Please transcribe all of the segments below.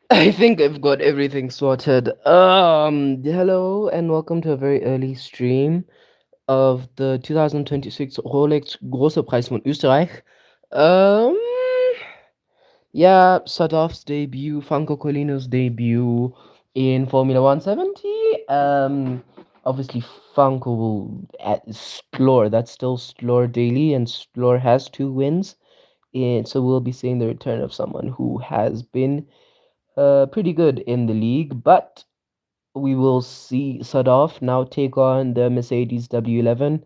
I think I've got everything sorted. Hello and welcome to a very early stream of the 2026 Rolex Große Preis von Österreich. Um, yeah, Sadov's debut, Franco Colino's debut in Formula 170. Obviously Franco will explore. That's still explore daily, and explore has 2 wins. And so we'll be seeing the return of someone who has been pretty good in the league, but we will see Sadov now take on the Mercedes W11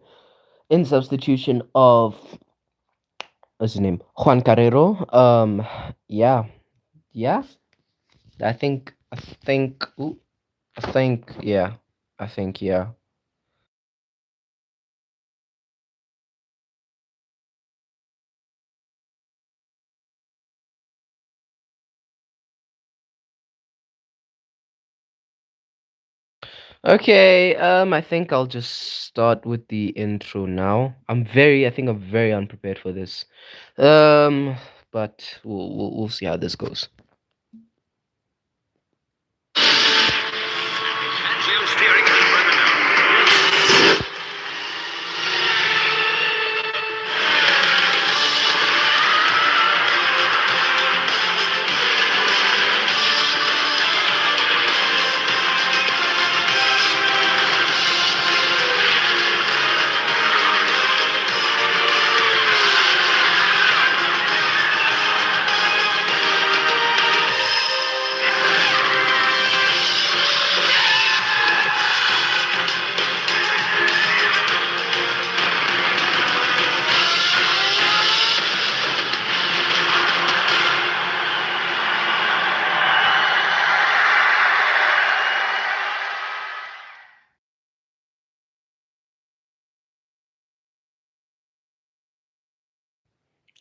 in substitution of what's his name, Juan Carrero. Yeah, yeah. Ooh, I think, yeah, I think, yeah. Okay, I think I'll just start with the intro now. I think I'm very unprepared for this. Um, but we'll see how this goes.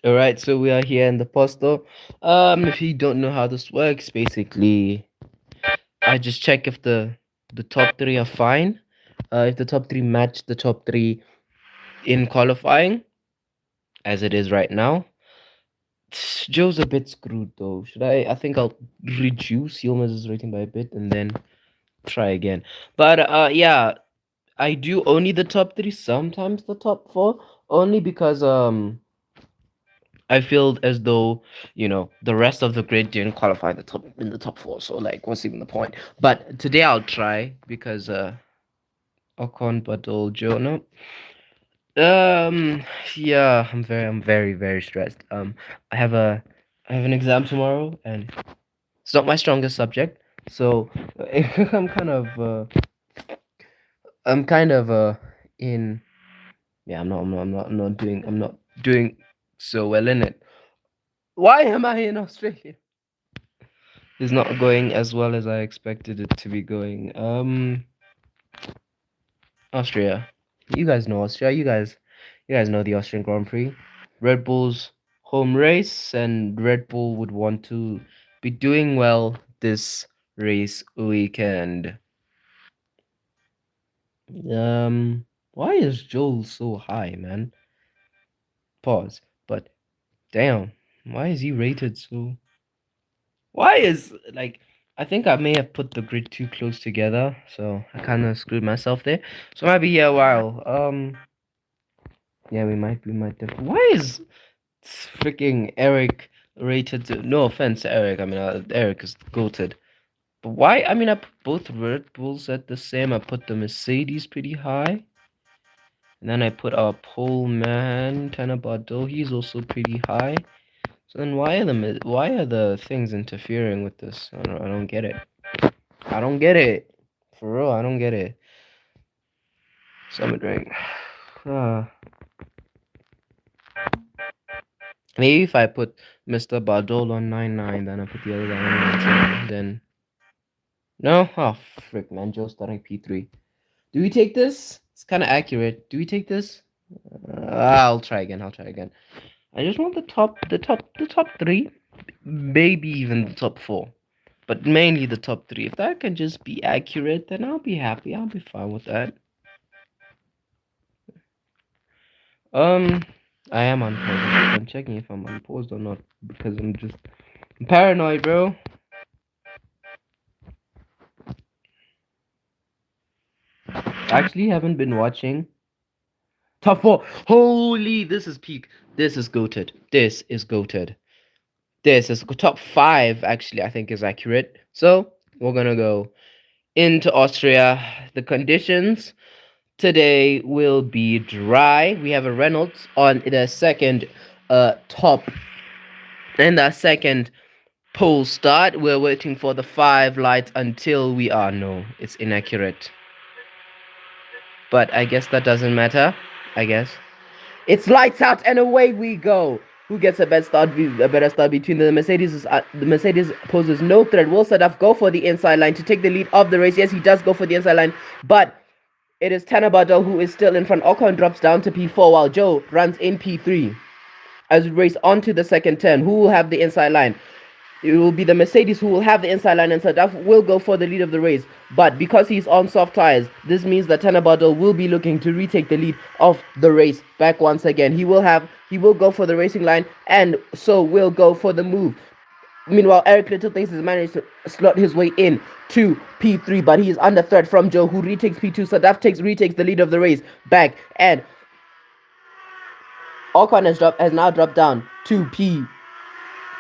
All right, so we are here in the posto. If you don't know how this works, basically, I just check if the top three are fine. If the top three match the top three in qualifying, as it is right now, Joe's a bit screwed though. Should I? I think I'll reduce Yilmaz's rating by a bit and then try again. But yeah, I do only the top three, sometimes the top four, only because I feel as though the rest of the grid didn't qualify in the top four. So like, what's even the point? But today I'll try because Ocon, Battle, Joe. No, yeah, I'm very stressed. I have a I have an exam tomorrow, and it's not my strongest subject. So I'm kind of I'm kind of in yeah. I'm not doing so well in it. Why am I in Australia? Is not going as well as I expected it to be going. Austria. You guys know Austria. You guys know the Austrian Grand Prix. Red Bull's home race, and Red Bull would want to be doing well this race weekend. Why is Joel so high, man? Pause. But damn, why is he rated so? Why is like I think I may have put the grid too close together, so I kind of screwed myself there. So I might be here a while. Yeah, we might. Why is freaking Eric rated to? No offense, to Eric. I mean, Eric is goated. But why? I mean, I put both Red Bulls at the same. I put the Mercedes pretty high, and then I put our pole man Tanner Bordeaux. He's also pretty high. So then why are the things interfering with this? I don't get it. I don't get it. For real, I don't get it. Summer drink. Uh, maybe if I put Mr. Bardol on 99, then I put the other guy on 97, then no? Oh frick, man, Joe starting P3. Do we take this? It's kind of accurate. Do we take this? I'll try again. I'll try again. I just want the top three, maybe even the top four, but mainly the top three. If that can just be accurate, then I'll be happy. I'll be fine with that. Um, I am unpaused. I'm checking if I'm unpaused or not because I'm paranoid, bro. Actually, haven't been watching. Top four. Holy, this is peak. This is goated. This is goated. This is top five. Actually, I think is accurate. So we're gonna go into Austria. The conditions today will be dry. We have a Reynolds on the second top and the second pole start. We're waiting for the 5 lights until we are no, it's inaccurate. But I guess that doesn't matter. I guess. It's lights out and away we go. Who gets a better start between the Mercedes? The Mercedes poses no threat. Will Sadaf go for the inside line to take the lead of the race? Yes, he does go for the inside line, but it is Tanabado who is still in front. Ocon drops down to P4 while Joe runs in P3. As we race onto the second turn, who will have the inside line? It will be the Mercedes who will have the inside line, and Sadaf will go for the lead of the race. But because he's on soft tires, this means that Tanabado will be looking to retake the lead of the race back once again. He will go for the racing line, and so will go for the move. Meanwhile, Eric Little thinks he's managed to slot his way in to P3, but he is under threat from Joe, who retakes P2. Sadaf retakes the lead of the race back, and Ocon has now dropped down to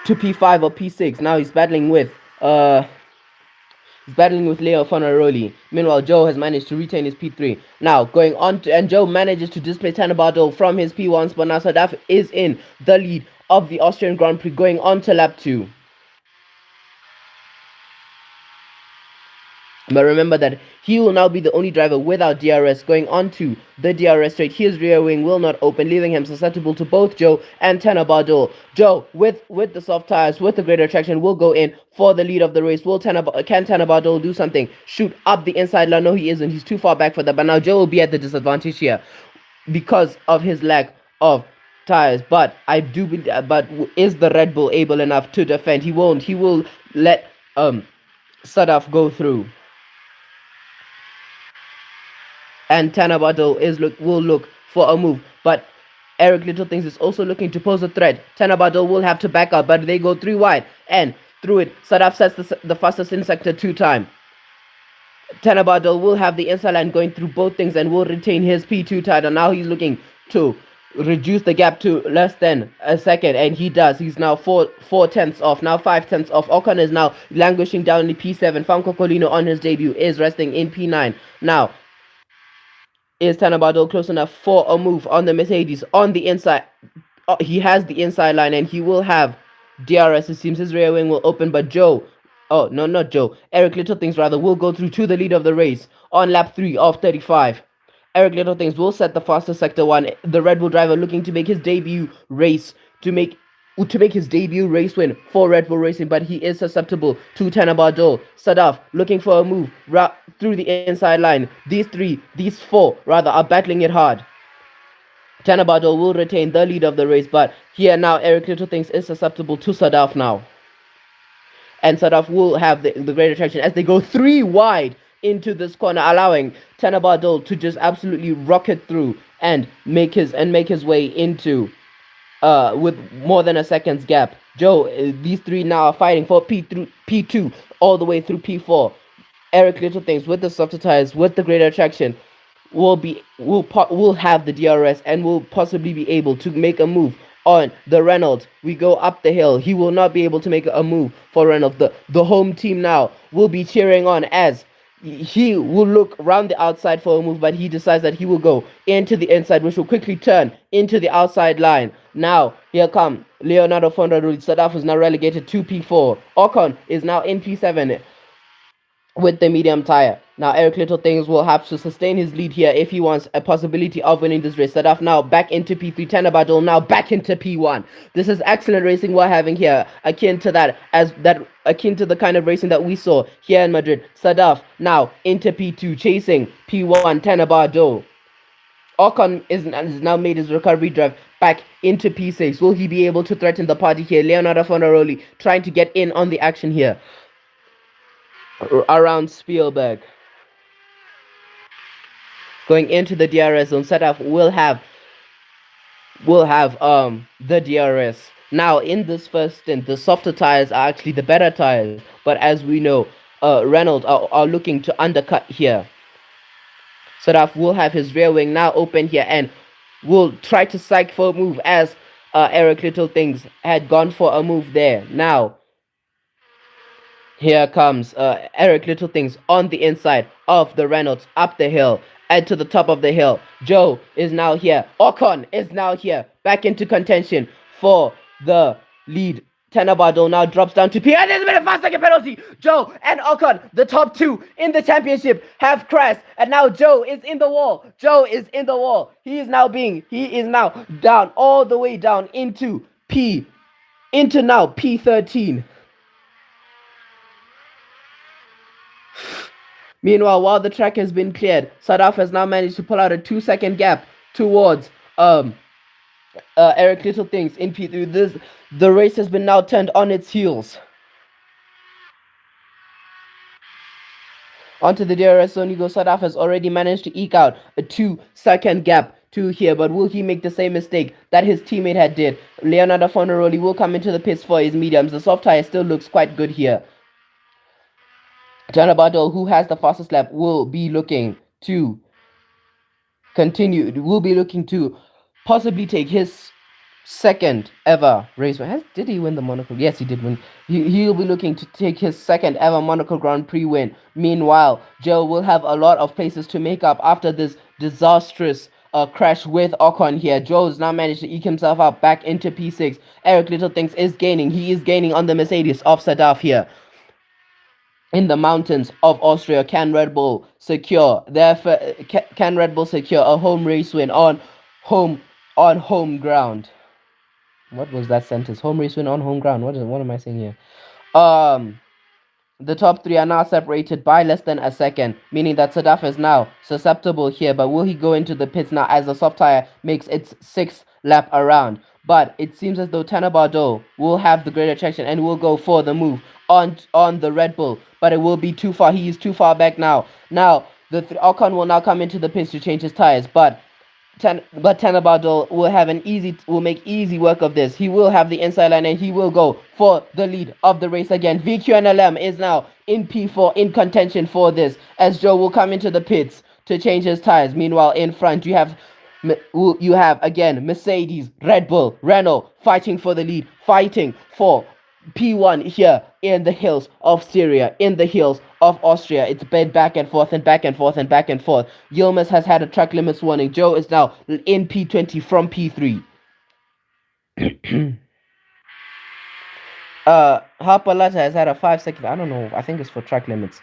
P5 or P6. Now he's battling with Leo Fonaroli. Meanwhile, Joe has managed to retain his P3. Now going on to, and Joe manages to displace Tanabado from his P1 spot. Now Sadaf is in the lead of the Austrian Grand Prix going on to lap 2. But remember that he will now be the only driver without DRS going on to the DRS straight. His rear wing will not open, leaving him susceptible to both Joe and Tanabado. Joe, with the soft tires, with the greater traction, will go in for the lead of the race. Can Tanabado do something? Shoot up the inside line? No, he isn't. He's too far back for that. But now Joe will be at the disadvantage here because of his lack of tires. But I do believe, but is the Red Bull able enough to defend? He won't. He will let Sadaf go through. And Tanabado will look for a move, but Eric Little thinks is also looking to pose a threat. Tanabado will have to back up, but they go 3 wide, and through it, Sadaf sets the fastest in sector 2 time. Tanabado will have the inside line going through both things and will retain his P2 title. Now he's looking to reduce the gap to less than a second, and he does. He's now 4 tenths off, now 5 tenths off. Ocon is now languishing down in P7. Franco Colino on his debut is resting in P9. Now, is Tanabado close enough for a move on the Mercedes on the inside? He has the inside line and he will have DRS. It seems his rear wing will open, but Joe, oh no, not Joe, Eric Littlethings rather, will go through to the lead of the race on lap 3 of 35. Eric Littlethings will set the fastest sector 1. The Red Bull driver looking to make his debut race his debut race win for Red Bull Racing, but he is susceptible to Tanabado. Sadaf looking for a move through the inside line. These four rather, are battling it hard. Tanabado will retain the lead of the race, but here now Eric Littlethings is susceptible to Sadaf now. And Sadaf will have the greater traction as they go 3 wide into this corner, allowing Tanabado to just absolutely rocket through and make his way into with more than a second's gap. Joe, these 3 now are fighting for P2 all the way through P4. Eric Littlethings with the softer tires, with the greater traction, will have the DRS and will possibly be able to make a move on the Reynolds. We go up the hill. He will not be able to make a move for Reynolds. The home team now will be cheering on as he will look around the outside for a move, but he decides that he will go into the inside, which will quickly turn into the outside line. Now, here come Leonardo Fondarulli. Sadaf is now relegated to P4. Ocon is now in P7 with the medium tire. Now, Eric Littlethings will have to sustain his lead here if he wants a possibility of winning this race. Sadaf now back into P3. Tanabado now back into P1. This is excellent racing we're having here, akin to the kind of racing that we saw here in Madrid. Sadaf now into P2, chasing P1 Tanabado. Ocon is now made his recovery drive back into P6. Will he be able to threaten the party here? Leonardo Fonaroli trying to get in on the action here around Spielberg. Going into the DRS zone, Sadaf will have the DRS. Now, in this first stint, the softer tires are actually the better tires, but as we know, Reynolds are looking to undercut here. Sadaf will have his rear wing now open here and will try to psych for a move as Eric Little Things had gone for a move there. Now, here comes Eric Little Things on the inside of the Reynolds up the hill and to the top of the hill. Joe is now here. Ocon is now here. Back into contention for the lead. Tenabado now drops down to P. And there's been a 5-second penalty. Joe and Ocon, the top two in the championship, have crashed. And now Joe is in the wall. Joe is in the wall. He is now down, all the way down into now P13. Meanwhile, while the track has been cleared, Sadaf has now managed to pull out a 2-second gap towards Eric Little Things in P3. The race has been now turned on its heels. Onto the DRS zone you go. Sadaf has already managed to eke out a 2-second gap to here, but will he make the same mistake that his teammate had did? Leonardo Fornaroli will come into the pits for his mediums. The soft tire still looks quite good here. Giannabardo, who has the fastest lap, will be looking to possibly take his second ever race win. Did he win the Monaco? Yes, he did win. He'll be looking to take his second ever Monaco Grand Prix win. Meanwhile, Joe will have a lot of places to make up after this disastrous crash with Ocon here. Joe's now managed to eke himself up back into P6. Eric Little Things is gaining. He is gaining on the Mercedes of Sadaf here. In the mountains of Austria, can Red Bull secure a home race win on home ground? What was that sentence? Home race win on home ground. What am I saying here? The top three are now separated by less than a second, meaning that Sadaf is now susceptible here. But will he go into the pits now as the soft tire makes its 6th lap around? But it seems as though Tenabado will have the greater traction and will go for the move on the Red Bull. But it will be too far. He is too far back now. Now, Ocon will now come into the pits to change his tires. But Tenabado will make easy work of this. He will have the inside line and he will go for the lead of the race again. VQNLM is now in P4 in contention for this as Joe will come into the pits to change his tires. Meanwhile, in front you have again Mercedes, Red Bull, Renault fighting for the lead, fighting for P1 here in the hills of Syria, in the hills of Austria. It's been back and forth and back and forth and back and forth. Yilmaz has had a track limits warning. Joe is now in P20 from P3. Harpalata has had a 5-second. I don't know. I think it's for track limits.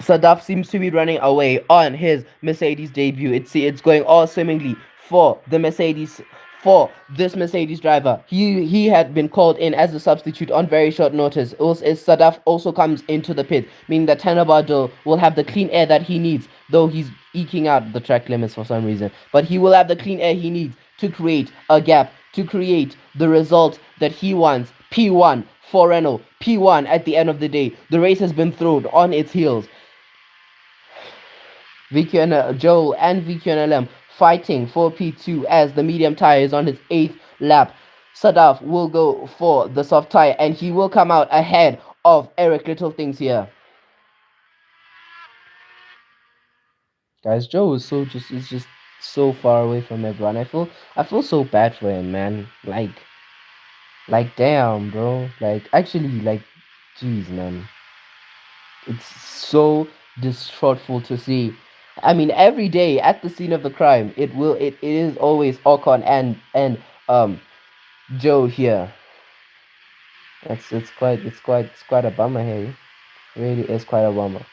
Sadaf seems to be running away on his Mercedes debut. It's going all swimmingly for the Mercedes. For this Mercedes driver, he had been called in as a substitute on very short notice. Sadaf also comes into the pit, meaning that Tenabado will have the clean air that he needs, though he's eking out the track limits for some reason. But he will have the clean air he needs to create a gap, to create the result that he wants. P1 for Renault, P1 at the end of the day. The race has been thrown on its heels. Joel and VQNLM fighting for P2 as the medium tire is on his 8th lap. Sadaf will go for the soft tire and he will come out ahead of Eric Little Things here. Guys, Joe is just so far away from everyone. I feel so bad for him, man. Like damn, bro. Actually, jeez, man. It's so distraughful to see. I mean, every day at the scene of the crime, it is always Ocon and Joe here. It's quite a bummer here. It really is quite a bummer.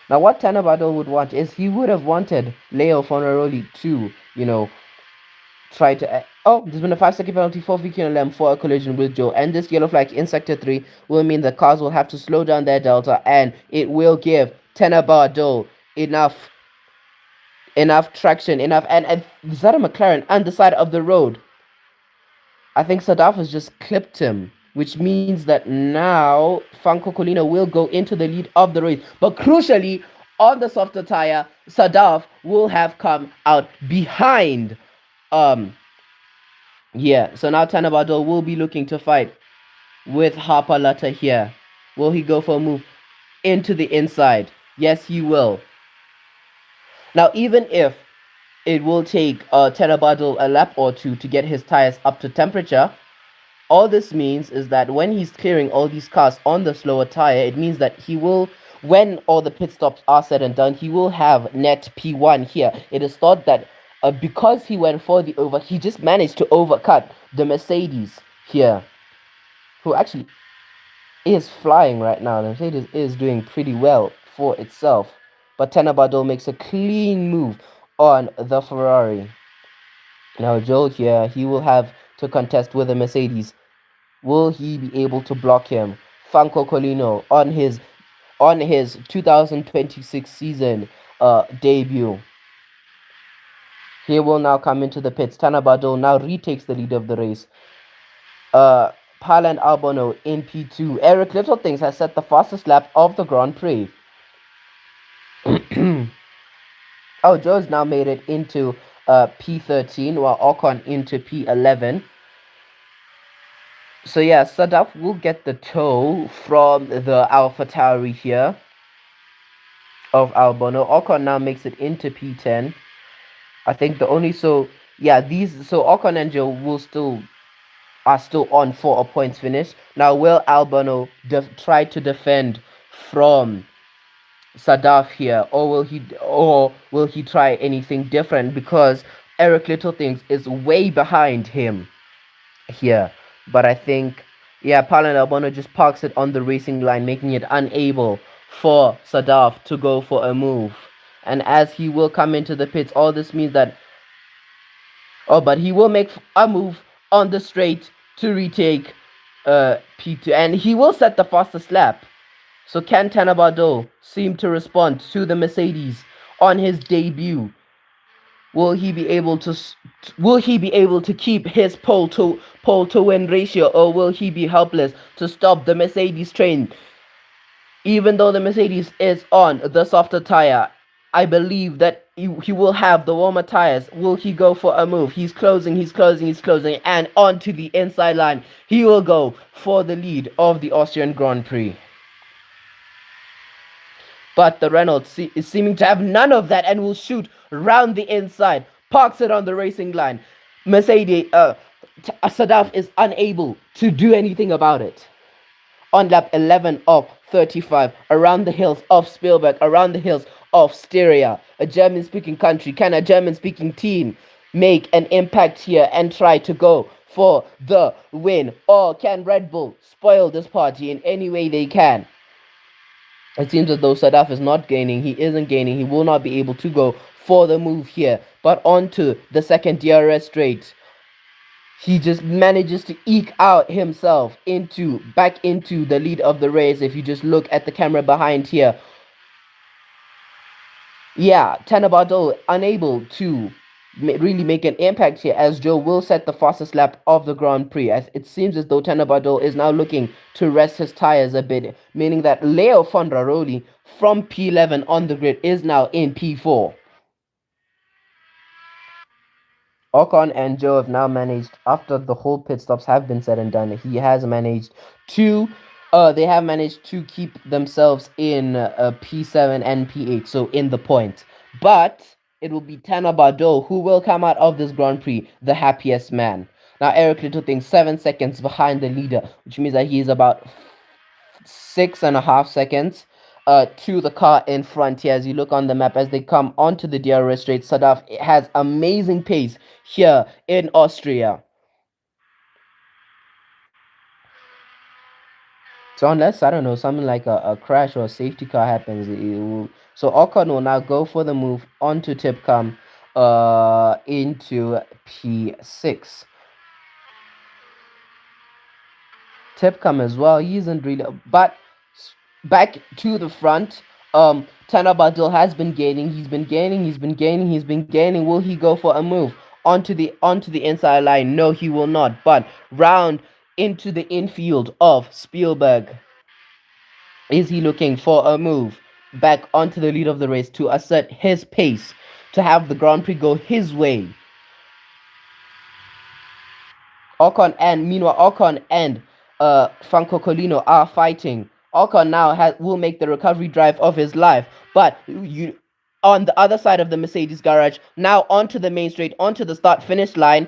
Now, what Tenabado would want is he would have wanted Leo Fornaroli to, try to. There's been a 5-second penalty for VQNLM for a collision with Joe, and this yellow flag in sector 3 will mean the cars will have to slow down their delta, and it will give Tenabado enough traction, and is that a McLaren on the side of the road? I think Sadaf has just clipped him, which means that now Franco Colina will go into the lead of the race. But crucially, on the softer tire, Sadaf will have come out behind. So now Tenabado will be looking to fight with Harpalata here. Will he go for a move into the inside? Yes, he will. Now, even if it will take Tenabadal a lap or two to get his tires up to temperature, all this means is that when he's clearing all these cars on the slower tire, it means that he will, when all the pit stops are said and done, he will have net P1 here. It is thought that because he went for the over, he just managed to overcut the Mercedes here, who actually is flying right now. The Mercedes is doing pretty well for itself. But Tenabado makes a clean move on the Ferrari. Now Joe here, he will have to contest with the Mercedes. Will he be able to block him? Franco Colino on his 2026 season debut. He will now come into the pits. Tanabado now retakes the lead of the race. Palan Albono in P2. Eric Littlethings has set the fastest lap of the Grand Prix. Oh, Joe's now made it into P13, while Ocon into P11. So yeah, Sadaf will get the tow from the AlphaTauri here of Albono. Ocon now makes it into P10. I think the only so Ocon and Joe are still on for a points finish. Now will Albono try to defend from Sadaf here, or will he try anything different, because Eric Littlethings is way behind him here. But I think, yeah, Palan Albono just parks it on the racing line, making it unable for Sadaf to go for a move. And as he will come into the pits, all this means that, but he will make a move on the straight to retake P2, and he will set the fastest lap. So can Tanabado seem to respond to the Mercedes on his debut? Will he be able to keep his pole to win ratio, or will he be helpless to stop the Mercedes train? Even though the Mercedes is on the softer tire, I believe that he will have the warmer tires. Will he go for a move? He's closing, and onto the inside line. He will go for the lead of the Austrian Grand Prix. But the Renault is seeming to have none of that and will shoot round the inside, parks it on the racing line. Sadaf is unable to do anything about it. On lap 11 of 35, around the hills of Spielberg, around the hills of Styria, a German-speaking country, can a German-speaking team make an impact here and try to go for the win? Or can Red Bull spoil this party in any way they can? It seems as though Sadaf is not gaining. He isn't gaining. He will not be able to go for the move here. But onto the second DRS straight. He just manages to eke out himself back into the lead of the race. If you just look at the camera behind here. Yeah, Tanabado unable to really make an impact here, as Joe will set the fastest lap of the Grand Prix. It seems as though Tanabado is now looking to rest his tires a bit, meaning that Leo Fondraroli from P11 on the grid is now in P4. Ocon and Joe have now managed, after the whole pit stops have been said and done, they have managed to keep themselves in P7 and P8, so in the points. But it will be Tanabado who will come out of this Grand Prix the happiest man. Now Eric Littlethings 7 seconds behind the leader, which means that he is about 6.5 seconds to the car in front here. As you look on the map, as they come onto the DRS straight, Sadaf has amazing pace here in Austria. So unless, I don't know, something like a crash or a safety car happens, so Ocon will now go for the move onto Tipcam into P6. Tipcam as well, he isn't really, but back to the front, Tanabadil has been gaining. He's been gaining. Will he go for a move onto the inside line? No, he will not. But round into the infield of Spielberg. Is he looking for a move back onto the lead of the race to assert his pace, to have the Grand Prix go his way? Ocon and Franco Colino are fighting. Ocon now will make the recovery drive of his life, but on the other side of the Mercedes garage. Now onto the main straight, onto the start finish line.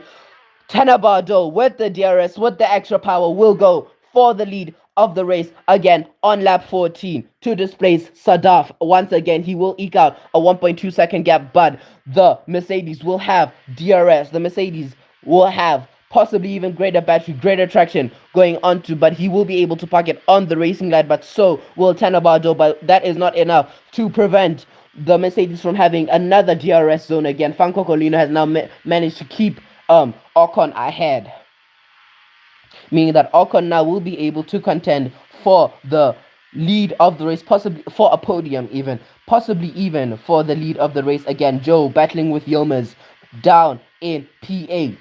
Tenabado with the DRS, with the extra power, will go for the lead of the race again on lap 14 to displace Sadaf. Once again, he will eke out a 1.2 second gap, but the Mercedes will have DRS. The Mercedes will have possibly even greater battery, greater traction going onto, but he will be able to park it on the racing line, but so will Tenabado, but that is not enough to prevent the Mercedes from having another DRS zone again. Franco Colino has now managed to keep Ocon ahead, meaning that Ocon now will be able to contend for the lead of the race, possibly for a podium even, possibly even for the lead of the race again. Joe battling with Yilmaz down in P8.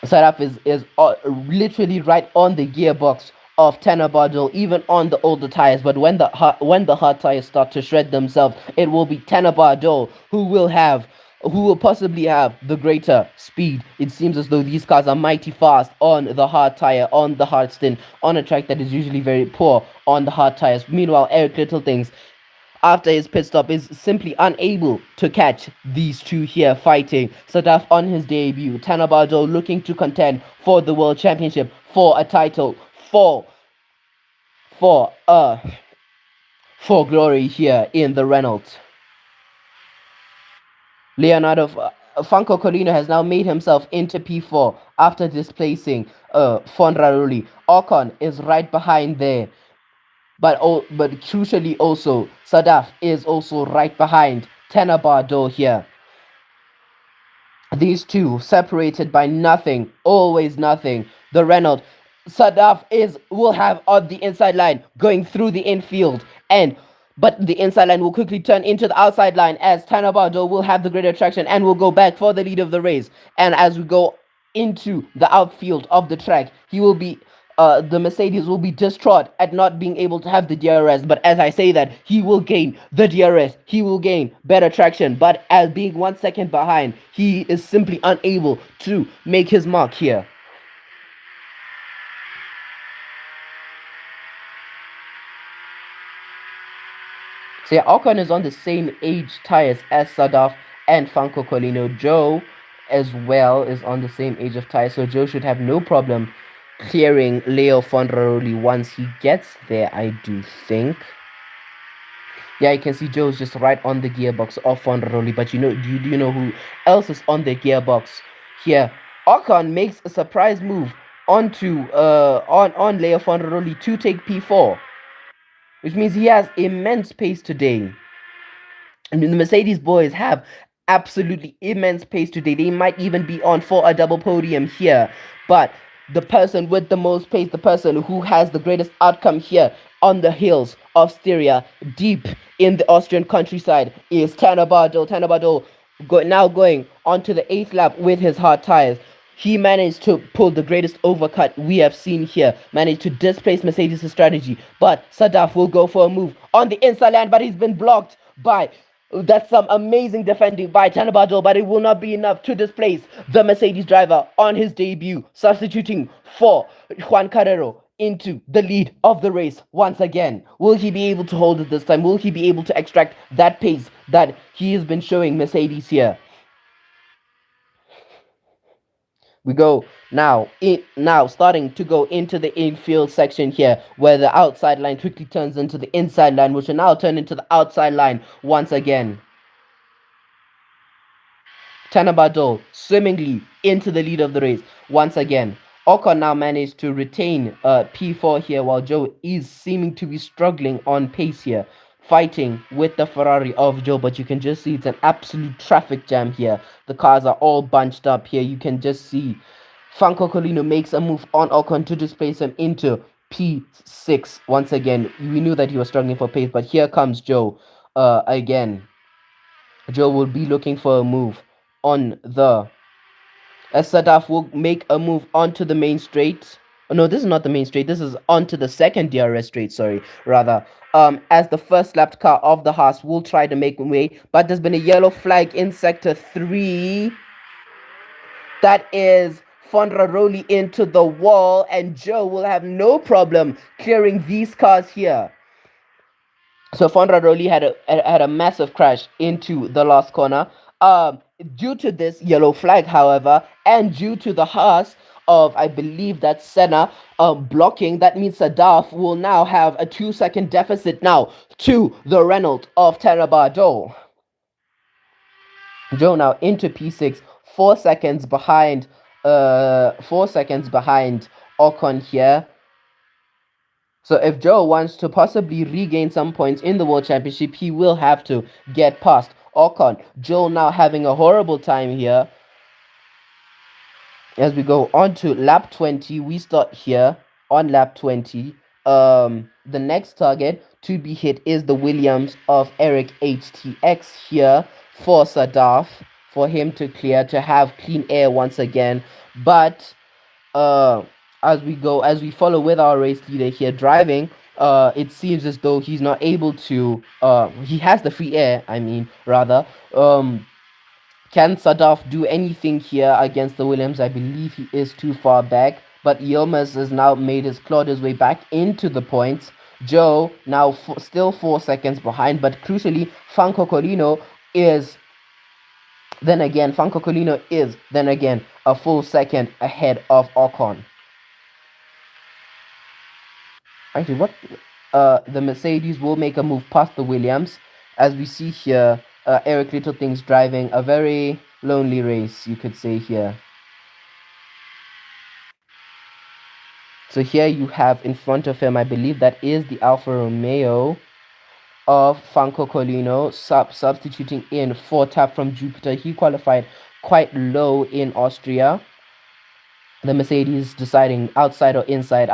Setup is literally right on the gearbox of Tenabado, even on the older tires. But when the hard tires start to shred themselves, it will be Tenabado who will possibly have the greater speed. It seems as though these cars are mighty fast on the hard tire, on the hard stint, on a track that is usually very poor on the hard tires. Meanwhile, Eric Littlethings, after his pit stop, is simply unable to catch these two here fighting. Sadaf on his debut, Tenabado looking to contend for the world championship, for a title, for glory here in the Renault. Franco Colino has now made himself into P4 after displacing Fondraroli. Ocon is right behind there. But crucially also, Sadaf is also right behind Tenabado here. These two separated by nothing, always nothing. The Renault, Sadaf will have on the inside line going through the infield, but the inside line will quickly turn into the outside line as Tenabado will have the greater traction and will go back for the lead of the race. And as we go into the outfield of the track, the Mercedes will be distraught at not being able to have the DRS. But as I say that, he will gain the DRS. He will gain better traction. But as being 1 second behind, he is simply unable to make his mark here. So yeah, Ocon is on the same age tires as Sadaf and Franco Colino. Joe as well is on the same age of tires, so Joe should have no problem clearing Leo Fondraroli once he gets there, I do think. Yeah, you can see Joe's just right on the gearbox of Fondraroli, but do you know who else is on the gearbox here? Ocon makes a surprise move onto on Leo Fondraroli to take P4, which means he has immense pace today. And the Mercedes boys have absolutely immense pace today. They might even be on for a double podium here. But the person with the most pace, the person who has the greatest outcome here on the hills of Styria, deep in the Austrian countryside, is Tenabado. Tenabado now going onto the 8th lap with his hard tires. He managed to pull the greatest overcut we have seen here. Managed to displace Mercedes' strategy. But Sadaf will go for a move on the inside line, but he's been blocked by... That's some amazing defending by Tenabado, but it will not be enough to displace the Mercedes driver on his debut, substituting for Juan Carrero into the lead of the race once again. Will he be able to hold it this time? Will he be able to extract that pace that he has been showing Mercedes here? We go now starting to go into the infield section here, where the outside line quickly turns into the inside line, which will now turn into the outside line once again. Tenabado swimmingly into the lead of the race once again. Ocon now managed to retain P4 here, while Joe is seeming to be struggling on pace here, fighting with the Ferrari of Joe. But you can just see it's an absolute traffic jam here. The cars are all bunched up here. You can just see Franco Colino makes a move on Ocon to displace him into P6 once again. We knew that he was struggling for pace, but here comes Joe again. Joe will be looking for a move on the... As Sadaf will make a move onto the main straight. Oh, no, this is not the main straight. This is onto the second DRS straight, sorry, rather. As the first lapped car of the Haas will try to make way, but there's been a yellow flag in sector 3. That is Fondraroli into the wall, and Joe will have no problem clearing these cars here. So Fondraroli had a massive crash into the last corner. Due to this yellow flag, however, and due to the Haas of, I believe, that Senna blocking, that means Sadaf will now have a 2-second deficit now to the Renault of Terabado. Joe now into P6, 4 seconds behind 4 seconds behind Ocon here. So if Joe wants to possibly regain some points in the World Championship, he will have to get past Ocon. Joe now having a horrible time here. As we go on to lap 20, we start here on lap 20. The next target to be hit is the Williams of Eric HTX here for Sadaf, for him to clear, to have clean air once again. But as we follow with our race leader here driving, it seems as though he's not able to, he has the free air, I mean, rather. Can Sadaf do anything here against the Williams? I believe he is too far back, but Yilmaz has now clawed his way back into the points. Joe now still 4 seconds behind, but crucially, Franco Colino is then again a full second ahead of Ocon. Actually, what the Mercedes will make a move past the Williams, as we see here. Eric Littlethings driving a very lonely race, you could say here. So here you have in front of him, I believe that is the Alfa Romeo of Franco Colino, substituting in for Tap from Jupiter. He qualified quite low in Austria. The Mercedes deciding outside or inside.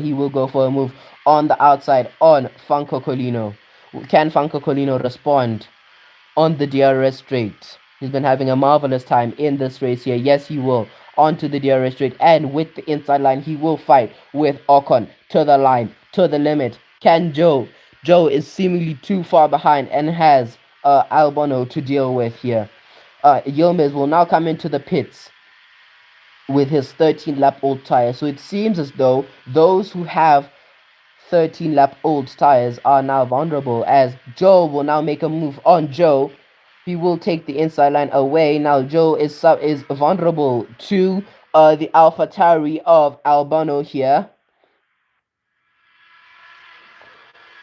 He will go for a move on the outside on Franco Colino. Can Franco Colino respond on the DRS straight? He's been having a marvelous time in this race here. Yes, he will. Onto the DRS straight, and with the inside line, he will fight with Ocon to the line, to the limit. Can Joe? Joe is seemingly too far behind and has Albano to deal with here. Yilmaz will now come into the pits with his 13-lap-old tire. So it seems as though those who have 13-lap-old tires are now vulnerable, as Joe will now make a move on Joe. He will take the inside line away. Now Joe is vulnerable to the AlphaTauri of Albano here.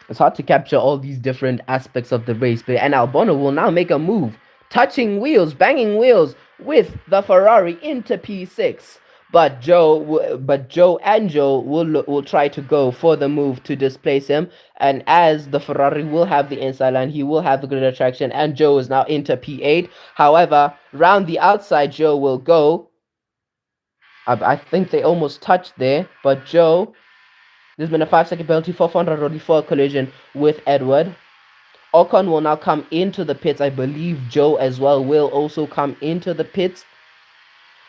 It's hard to capture all these different aspects of the race, but and Albano will now make a move, touching wheels, banging wheels with the Ferrari into P6. But Joe will try to go for the move to displace him, and as the Ferrari will have the inside line, he will have the grid attraction, and Joe is now into P8. However, round the outside, Joe will go. I think they almost touched there, but Joe, there's been a 5-second penalty for Fondraroli for a collision with Edward. Ocon will now come into the pits. I believe Joe as well will also come into the pits.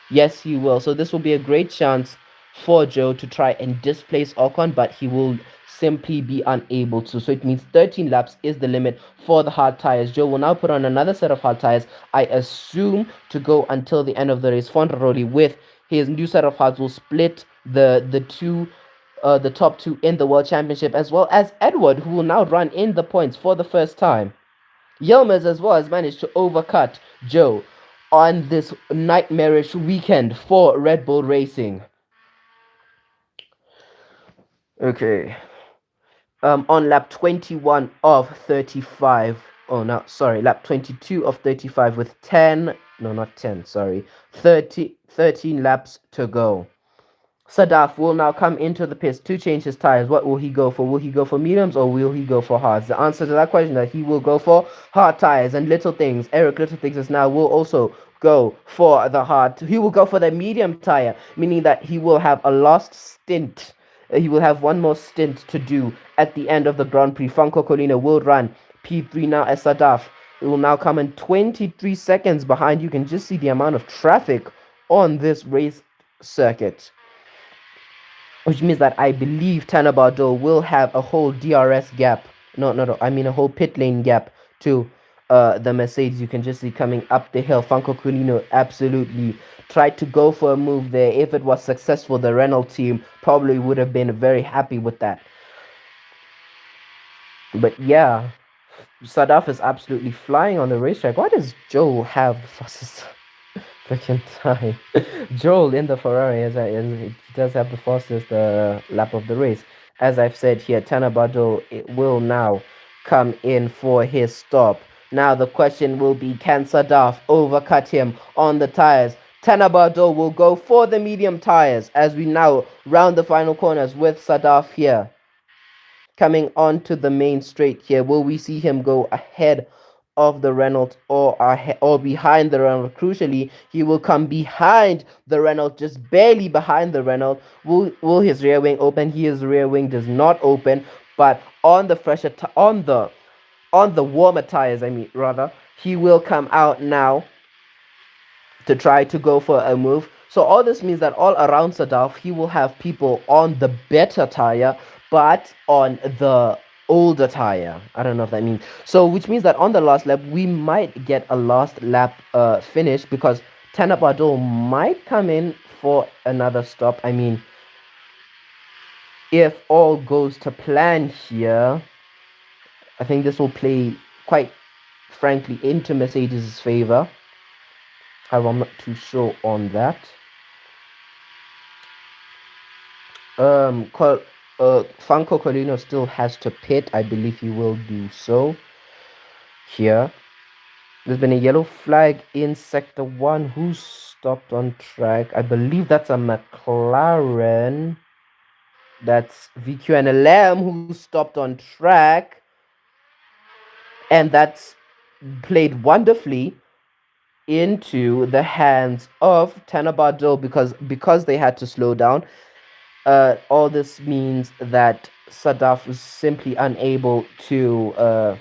Yes, he will. So this will be a great chance for Joe to try and displace Ocon, but he will simply be unable to. So it means 13 laps is the limit for the hard tires. Joe will now put on another set of hard tires, I assume, to go until the end of the race. Fondraroli with his new set of hards will split the top two in the World Championship, as well as Edward, who will now run in the points for the first time. Yilmaz as well has managed to overcut Joe on this nightmarish weekend for Red Bull Racing. Okay. On lap 21 of 35. Oh, no, sorry. Lap 22 of 35 with 10. No, not 10, sorry. 13 laps to go. Sadaf will now come into the pits to change his tires. What will he go for? Will he go for mediums or will he go for hards? The answer to that question is that he will go for hard tires and Littlethings. Eric Littlethings is now will also go for the hard. He will go for the medium tire, meaning that he will have a last stint. He will have one more stint to do at the end of the Grand Prix. Franco Colino will run P3 now as Sadaf. It will now come in 23 seconds behind. You can just see the amount of traffic on this race circuit, which means that I believe Tanner Bardot will have a whole DRS gap. No, I mean a whole pit lane gap to the Mercedes. You can just see coming up the hill. Franco Colino absolutely tried to go for a move there. If it was successful, the Renault team probably would have been very happy with that. But yeah, Sadaf is absolutely flying on the racetrack. Why does Joel have the fastest freaking time? Joel in the Ferrari, he does have the fastest lap of the race. As I've said here, Tanabado it will now come in for his stop. Now the question will be, can Sadaf overcut him on the tires? Tanabado will go for the medium tires as we now round the final corners with Sadaf here coming onto the main straight here. Will we see him go ahead of the Renault or behind the Renault? Crucially, he will come behind the Renault, just barely behind the Renault. Will his rear wing open? His rear wing does not open, but on the on the warmer tires, I mean rather, he will come out now to try to go for a move. So all this means that all around Sadaf, he will have people on the better tire, but on the older tire. I don't know if that means. So which means that on the last lap, we might get a last lap finish because Tanabado might come in for another stop. I mean, if all goes to plan here, I think this will play quite frankly into Mercedes' favor. However, I'm not too sure on that. Franco Colino still has to pit. I believe he will do so here. There's been a yellow flag in sector 1. Who stopped on track? I believe that's a McLaren. That's VQ and LM who stopped on track. And that's played wonderfully into the hands of Tanabado because they had to slow down. All this means that Sadaf was simply unable to,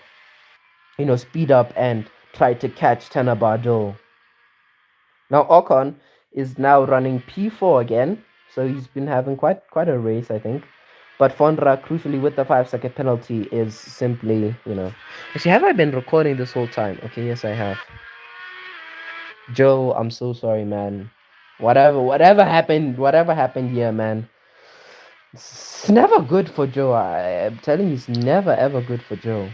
speed up and try to catch Tanabado. Now Ocon is now running P4 again, so he's been having quite a race, I think. But Fondra, crucially with the 5-second penalty, is simply, Actually, have I been recording this whole time? Okay, yes, I have. Joe, I'm so sorry, man. Whatever happened here, man. It's never good for Joe. I'm telling you, it's never ever good for Joe.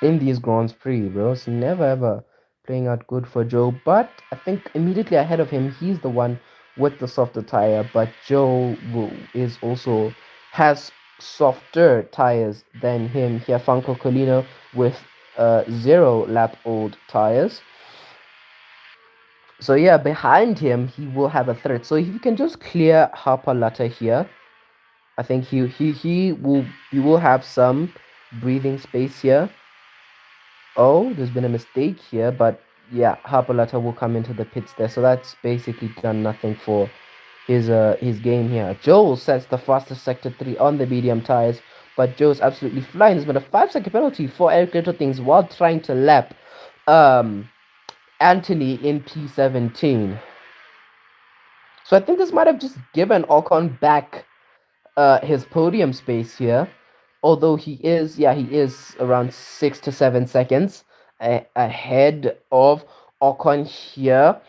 In these Grands Prix, bro. It's never ever playing out good for Joe. But I think immediately ahead of him, he's the one with the softer tire. But Joe is also has softer tires than him. Here, Franco Colino with 0 lap old tires. So yeah, behind him he will have a threat. So if you can just clear Harper Latta here, I think he will have some breathing space here. Oh, there's been a mistake here, but yeah, Harper Latta will come into the pits there. So that's basically done nothing for his game here. Joel sets the fastest sector 3 on the medium tires, but Joe's absolutely flying. There's been a 5-second penalty for Eric Little Things while trying to lap Anthony in P17. So I think this might have just given Ocon back his podium space here. Although he is around 6 to 7 seconds ahead of Ocon here.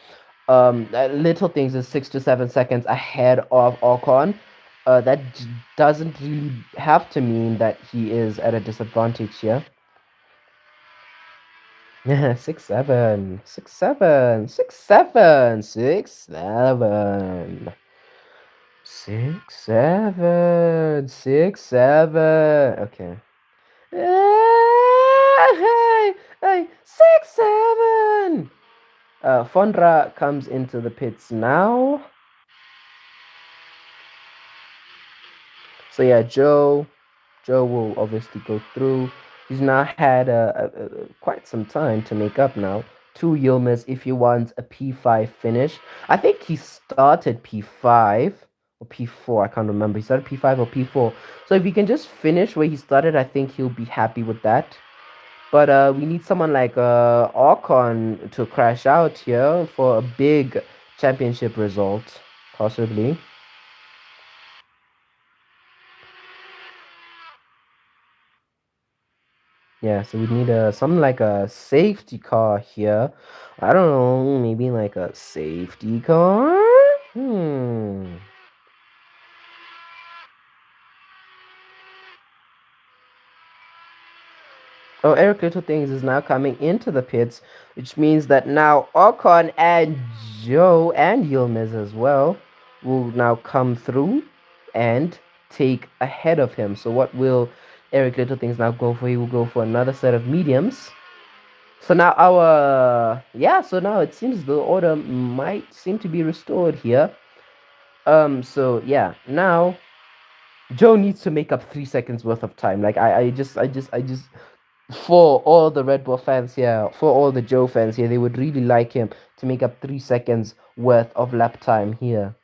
Little Things is 6 to 7 seconds ahead of Ocon. That doesn't really have to mean that he is at a disadvantage here. 6 7 6 7 6 7 6 7 6 7 6 7. Okay. Hey, hey, 6 7. Fondra comes into the pits now. So yeah, Joe will obviously go through. He's now had quite some time to make up now. 2 Yilmaz if he wants a P5 finish. I think he started P5 or P4. I can't remember. He started P5 or P4. So if he can just finish where he started, I think he'll be happy with that. But we need someone like Ocon to crash out here for a big championship result, possibly. Yeah, so we need something like a safety car here. I don't know, maybe like a safety car? Oh, Eric Little Things is now coming into the pits, which means that now Ocon and Joe and Yilmaz as well will now come through and take ahead of him. So what will Eric Little Things now go for? He will go for another set of mediums. So now so now it seems the order might seem to be restored here. So yeah, now Joe needs to make up 3 seconds worth of time. Like I just for all the Red Bull fans here, for all the Joe fans here, they would really like him to make up 3 seconds worth of lap time here.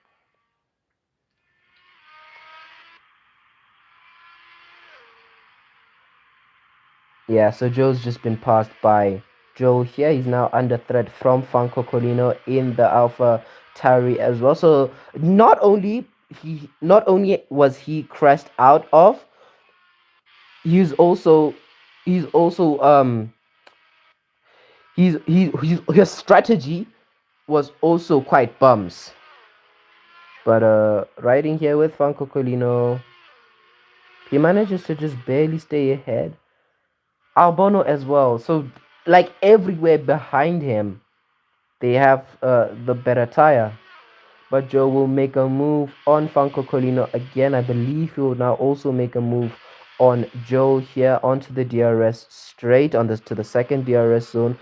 Yeah, so Joe's just been passed by Joe here. He's now under threat from Franco Colino in the Alpha Tauri as well. So not only was he crashed out of, he's also he's also he's his strategy was also quite bums. But riding here with Franco Colino, he manages to just barely stay ahead. Albano as well. So like everywhere behind him, they have the better tire. But Joe will make a move on Franco Colino again. I believe he will now also make a move on Joe here onto the DRS straight on this to the second DRS zone.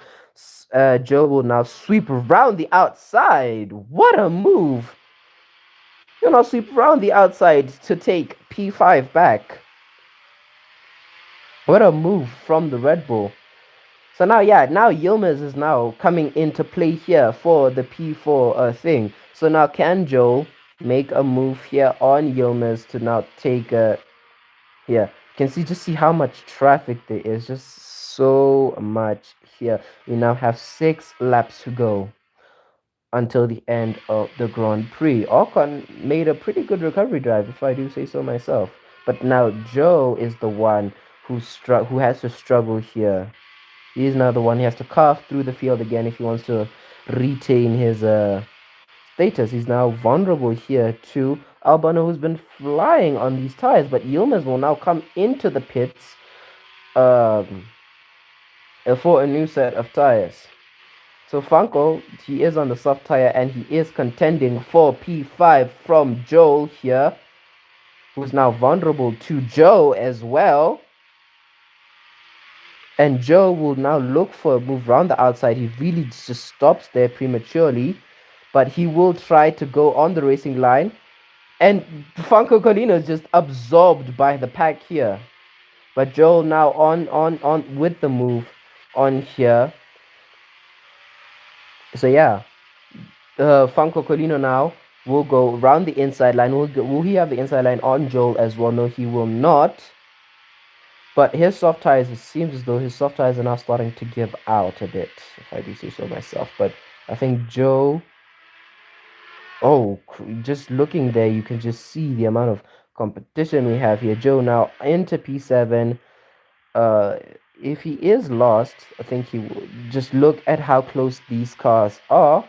Joe will now sweep around the outside. What a move! He'll now sweep around the outside to take P5 back. What a move from the Red Bull. So now, yeah, now Yilmaz is now coming into play here for the P4 thing. So now can Joe make a move here on Yilmaz to now take here? You can see how much traffic there is. Just so much here. We now have 6 laps to go until the end of the Grand Prix. Ocon made a pretty good recovery drive, if I do say so myself. But now Joe is the one who has to struggle here. He is now the one. He has to carve through the field again if he wants to retain his status. He's now vulnerable here to Albano, who's been flying on these tires. But Yilmaz will now come into the pits for a new set of tires. So Franco, he is on the soft tire and he is contending for P5 from Joel here, who's now vulnerable to Joe as well. And Joe will now look for a move around the outside. He really just stops there prematurely, but he will try to go on the racing line. And Franco Colino is just absorbed by the pack here. But Joe now on with the move on here. So yeah, Franco Colino now will go around the inside line. Will he have the inside line on Joel as well? No, he will not. But his soft tires, it seems as though his soft tires are now starting to give out a bit, if I do say so myself. But I think Joe... Oh, just looking there, you can just see the amount of competition we have here. Joe now into P7. If he is lost, I think he will just look at how close these cars are.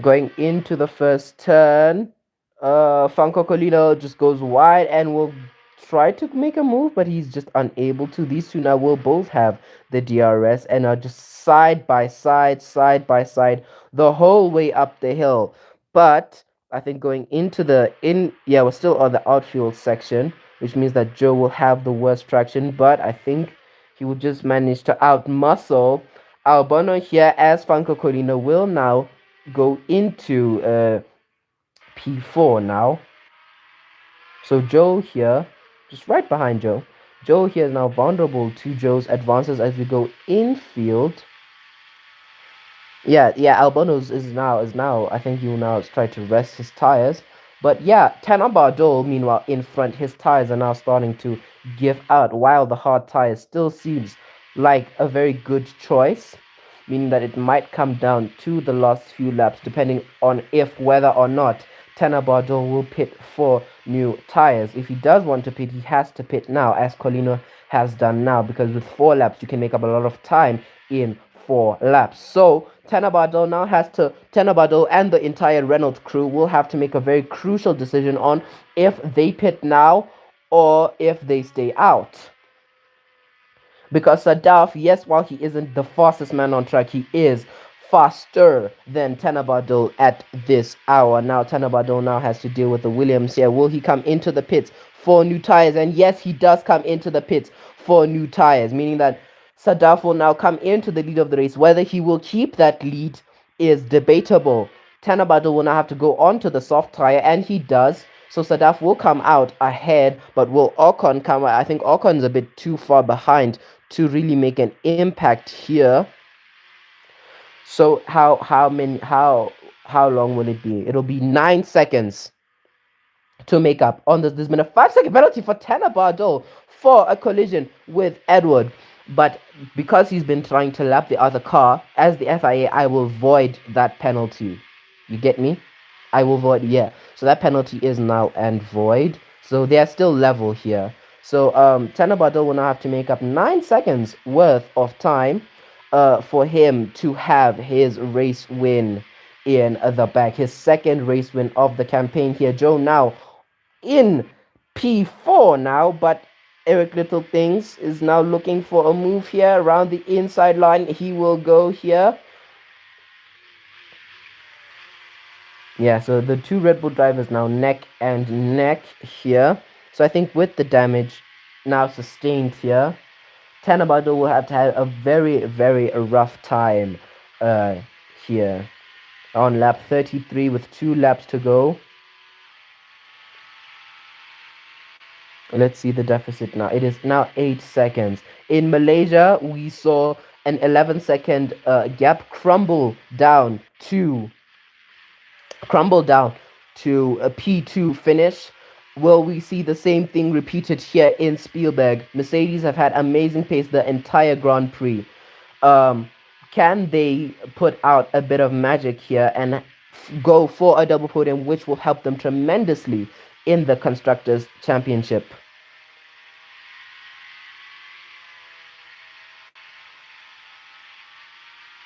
Going into the first turn, Franco Colino just goes wide and will try to make a move, but he's just unable to. These two now will both have the DRS and are just side by side the whole way up the hill. But I think going into we're still on the outfield section, which means that Joe will have the worst traction, but I think he will just manage to outmuscle Albano here, as Franco Colino will now go into P4 now. So Joe here, just right behind Joe. Joe here is now vulnerable to Joe's advances as we go infield. Yeah, Albano's is now. I think he will now try to rest his tires. But yeah, Tanabardol, meanwhile, in front, his tires are now starting to give out, while the hard tires still seems like a very good choice, meaning that it might come down to the last few laps, depending on if whether or not Tanabardol will pit for new tires. If he does want to pit, he has to pit now, as Colino has done now, because with 4 laps, you can make up a lot of time in 4 laps. So Tanabardol and the entire Renault crew will have to make a very crucial decision on if they pit now or if they stay out. Because Sadaf, yes, while he isn't the fastest man on track, he is faster than Tenabadil at this hour. Now Tenabadil now has to deal with the Williams here. Will he come into the pits for new tires? And yes, he does come into the pits for new tires, meaning that Sadaf will now come into the lead of the race. Whether he will keep that lead is debatable. Tenabadil will now have to go on to the soft tire, and he does. So Sadaf will come out ahead, but will Ocon come out? I think Ocon's a bit too far behind to really make an impact here. So how long will it be? It'll be 9 seconds to make up on this. There's been a 5-second penalty for Tanner Bardot for a collision with Edward. But because he's been trying to lap the other car, as the FIA, I will void that penalty. You get me? I will void, yeah. So that penalty is now and void. So they are still level here. So Tanner Bardot will now have to make up 9 seconds worth of time for him to have his race win in the back. His second race win of the campaign here. Joe now in P4 now, but Eric Little Things is now looking for a move here around the inside line. He will go here. Yeah, so the two Red Bull drivers now neck and neck here. So I think with the damage now sustained here, Tanabado will have to have a very, very rough time here on lap 33 with 2 laps to go. Let's see the deficit now. It is now 8 seconds. In Malaysia, we saw an 11-second gap crumble down to a P2 finish. Will we see the same thing repeated here in Spielberg? Mercedes have had amazing pace the entire Grand Prix. Can they put out a bit of magic here and go for a double podium, which will help them tremendously in the Constructors' Championship?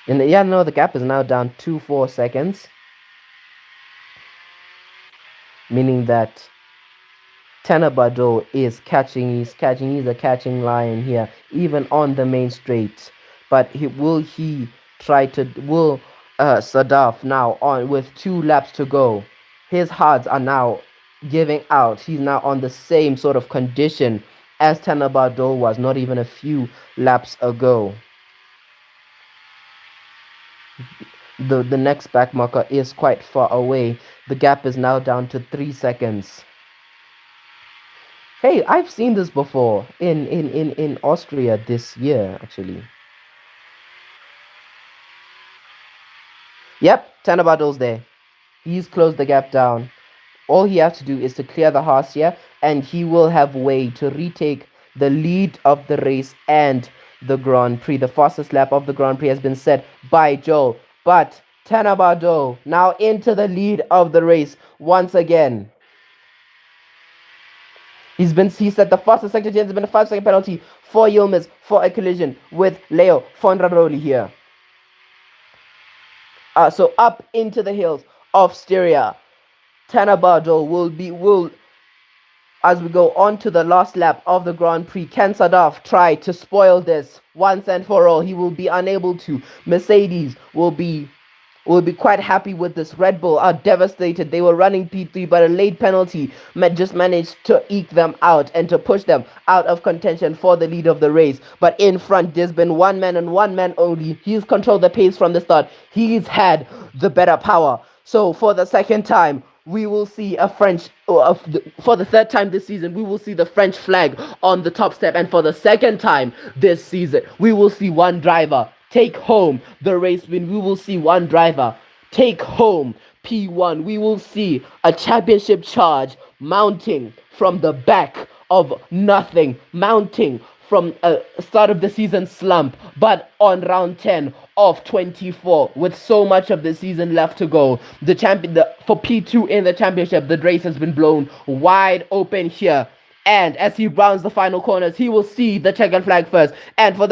The gap is now down to 4 seconds. Meaning that Tanabado is catching. He's a catching lion here, even on the main straight. But will Sadaf now on with 2 laps to go? His hards are now giving out. He's now on the same sort of condition as Tanabado was not even a few laps ago. The next back marker is quite far away. The gap is now down to 3 seconds. Hey, I've seen this before in Austria this year, actually. Yep, Tanabado's there. He's closed the gap down. All he has to do is to clear the Haas here, and he will have way to retake the lead of the race and the Grand Prix. The fastest lap of the Grand Prix has been set by Joel. But Tanabado now into the lead of the race once again. He set the fastest sector. There's been a 5-second penalty for Yilmaz for a collision with Leo Fondraroli here. So up into the hills of Styria. Tanabado will as we go on to the last lap of the Grand Prix. Can Sadaf try to spoil this once and for all? He will be unable to. Mercedes will be quite happy with this. Red Bull are devastated. They were running P3, but a late penalty just managed to eke them out and to push them out of contention for the lead of the race. But in front, there's been one man and one man only. He's controlled the pace from the start. He's had the better power. So for the second time, we will see for the third time this season, we will see the French flag on the top step. And for the second time this season, we will see one driver take home the race win. We will see one driver take home P1. We will see a championship charge mounting from the back of nothing, mounting from a start of the season slump, but on round 10 of 24, with so much of the season left to go, for P2 in the championship, the race has been blown wide open here. And as he rounds the final corners, he will see the checkered flag first. And for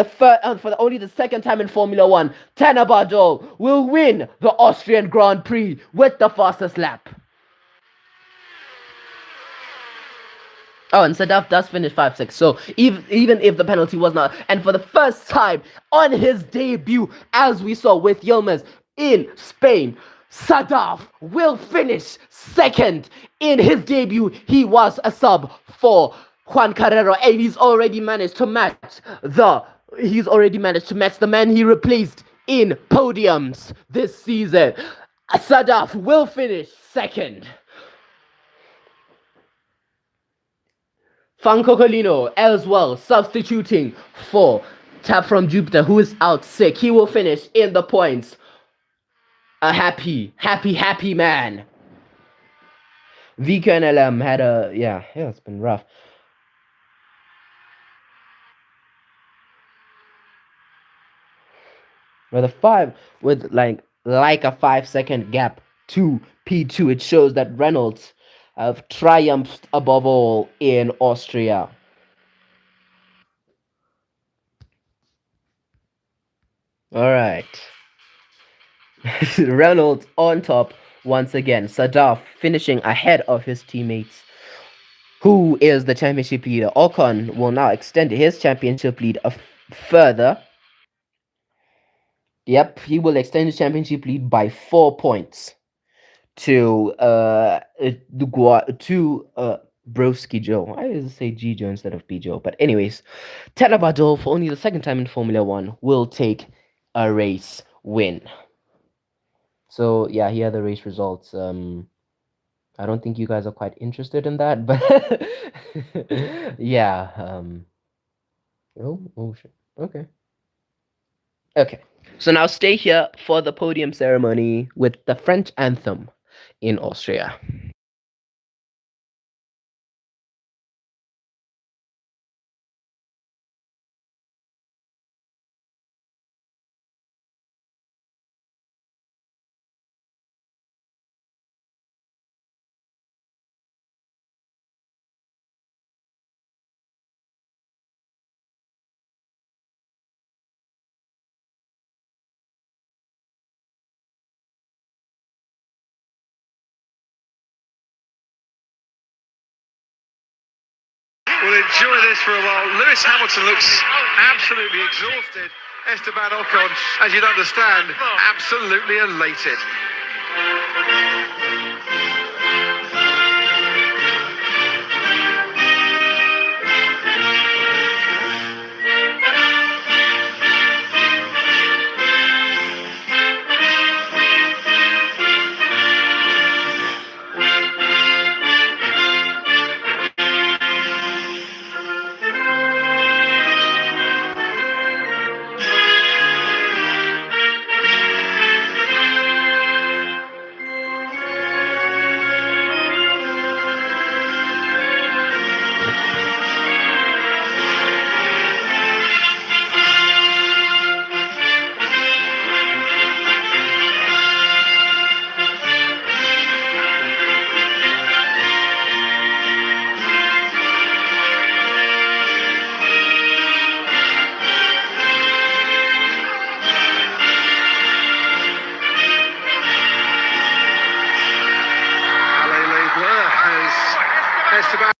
only the second time in Formula One, Tanner Bardol will win the Austrian Grand Prix with the fastest lap. Oh, and Sadaf does finish 5-6. So even if the penalty was not, and for the first time on his debut, as we saw with Yilmaz in Spain, Sadaf will finish second. In his debut, he was a sub for Juan Carrero, and he's already managed to match the man he replaced in podiums this season. Sadaf will finish second. Franco Colino as well, substituting for Tap from Jupiter, who is out sick. He will finish in the points. A happy man. Vika and LM had it's been rough. With like a 5-second gap to P2, it shows that Reynolds have triumphed above all in Austria. All right. Reynolds on top once again. Sadaf finishing ahead of his teammates. Who is the championship leader? Ocon will now extend his championship lead further. Yep, he will extend his championship lead by 4 points to Broski Joe. Why does it say G Joe instead of B Joe? But anyways, Tenabadol, for only the second time in Formula One, will take a race win. So yeah, here are the race results. I don't think you guys are quite interested in that, but yeah. Oh shit. Okay. Okay. So now stay here for the podium ceremony with the French anthem in Austria. We'll enjoy this for a while. Lewis Hamilton looks absolutely exhausted. Esteban Ocon, as you'd understand, absolutely elated. Esteban.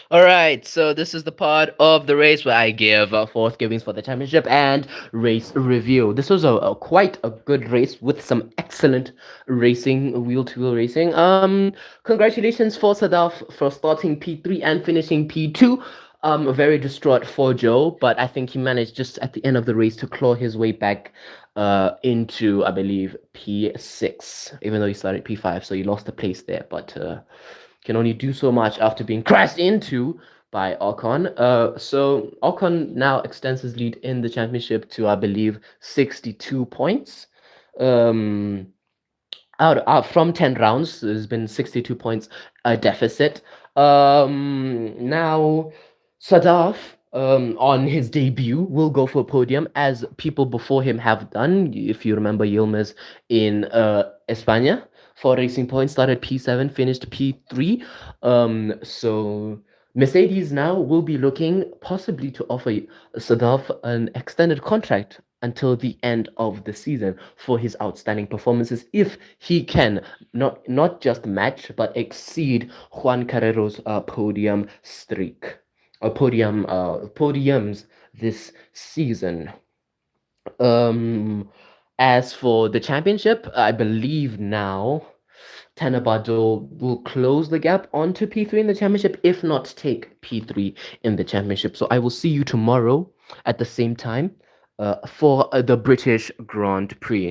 All right, so this is the part of the race where I give fourth givings for the championship and race review. This was quite a good race with some excellent racing, wheel-to-wheel racing. Congratulations for Sadaf for starting P3 and finishing P2. Very distraught for Joe, but I think he managed just at the end of the race to claw his way back into, I believe, P6, even though he started P5, so he lost the place there, but can only do so much after being crashed into by Ocon. So Ocon now extends his lead in the championship to, I believe, 62 points. Out from 10 rounds, there's been 62 points deficit. Now Sadaf, on his debut, will go for a podium, as people before him have done. If you remember, Yilmaz in España for Racing Point started P7, finished P3. So Mercedes now will be looking possibly to offer Sadaf an extended contract until the end of the season for his outstanding performances if he can not just match but exceed Juan Carrero's podium streak or podiums this season. As for the championship, I believe now Tanabado will close the gap onto P3 in the championship, if not take P3 in the championship. So I will see you tomorrow at the same time for the British Grand Prix.